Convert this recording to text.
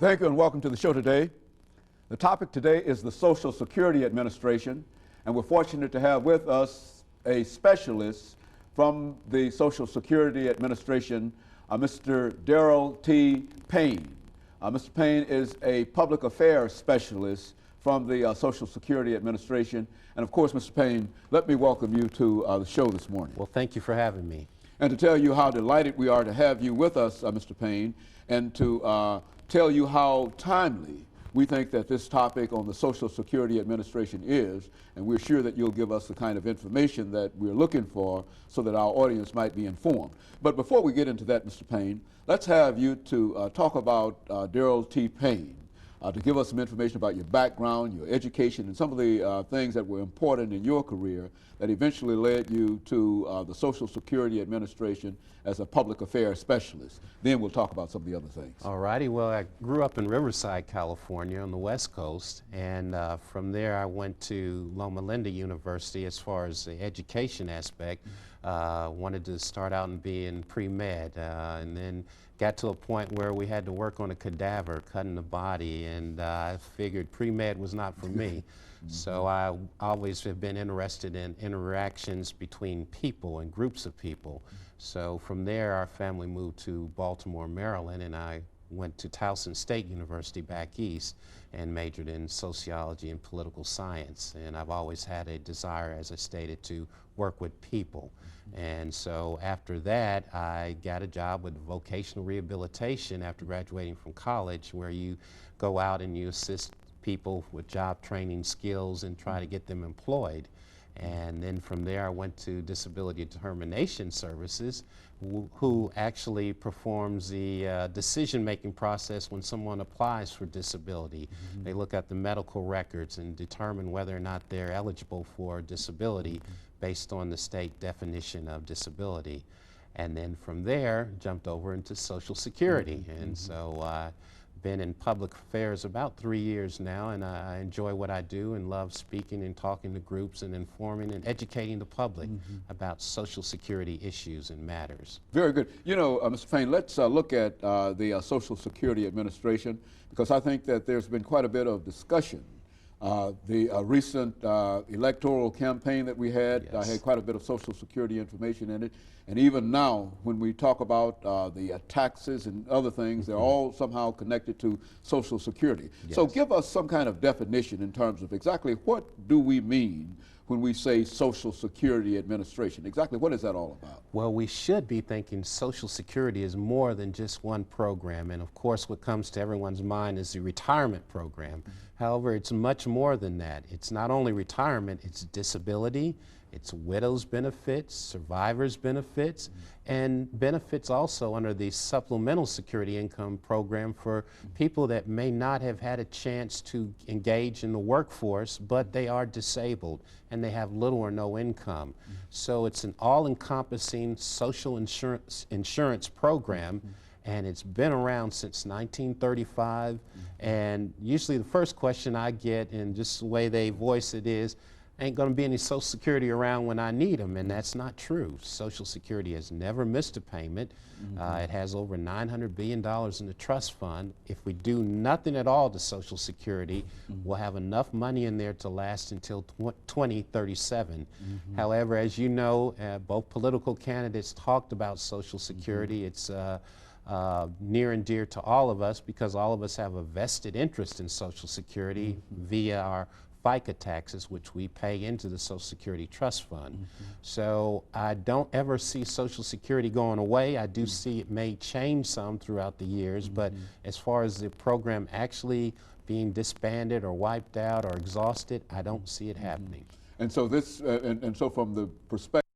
Thank you and welcome to the show today. The topic today is the Social Security Administration, and we're fortunate to have with us a specialist from the Social Security Administration, Mr. Darrell T. Payne. Mr. Payne is a public affairs specialist from the Social Security Administration. And of course, Mr. Payne, let me welcome you to the show this morning. Well, thank you for having me. And to tell you how delighted we are to have you with us, Mr. Payne, and to tell you how timely we think that this topic on the Social Security Administration is, and we're sure that you'll give us the kind of information that we're looking for so that our audience might be informed. But before we get into that, Mr. Payne, let's have you to talk about Darrell T. Payne, to give us some information about your background, your education, and some of the things that were important in your career that eventually led you to the Social Security Administration as a public affairs specialist. Then we'll talk about some of the other things. All righty. Well, I grew up in Riverside, California on the West Coast, and from there I went to Loma Linda University as far as the education aspect. Wanted to start out and be in pre-med, and then got to a point where we had to work on a cadaver, cutting the body, and I figured pre-med was not for me. So I always have been interested in interactions between people and groups of people. So from there, our family moved to Baltimore, Maryland, and I went to Towson State University back east and majored in sociology and political science. And I've always had a desire, as I stated, to work with people. And so after that, I got a job with vocational rehabilitation after graduating from college, where you go out and you assist people with job training skills and try to get them employed. And then from there, I went to Disability Determination Services, who actually performs the decision-making process when someone applies for disability. They look at the medical records and determine whether or not they're eligible for disability based on the state definition of disability. And then from there, jumped over into Social Security. And so I've been in public affairs about 3 years now, and I enjoy what I do and love speaking and talking to groups and informing and educating the public about Social Security issues and matters. Very good. You know, Mr. Payne, let's look at the Social Security Administration, because I think that there's been quite a bit of discussion. The recent electoral campaign that we had had quite a bit of Social Security information in it. And even now, when we talk about the taxes and other things, they're all somehow connected to Social Security. So give us some kind of definition in terms of exactly what do we mean when we say Social Security Administration. Exactly what is that all about? Well, we should be thinking Social Security is more than just one program. And of course, what comes to everyone's mind is the retirement program. However, it's much more than that. It's not only retirement, it's disability, it's widows benefits, survivors benefits, and benefits also under the Supplemental Security Income Program for people that may not have had a chance to engage in the workforce, but they are disabled and they have little or no income. So it's an all-encompassing social insurance program, and it's been around since 1935. And usually the first question I get, and just the way they voice it, is, ain't going to be any Social Security around when I need them, and that's not true. Social Security has never missed a payment. It has over $900 billion in the trust fund. If we do nothing at all to Social Security, we'll have enough money in there to last until 2037. However, as you know, both political candidates talked about Social Security. It's near and dear to all of us because all of us have a vested interest in Social Security via our FICA taxes, which we pay into the Social Security Trust Fund. So I don't ever see Social Security going away. I do see it may change some throughout the years, but as far as the program actually being disbanded or wiped out or exhausted, I don't see it happening. And so this, and so from the perspective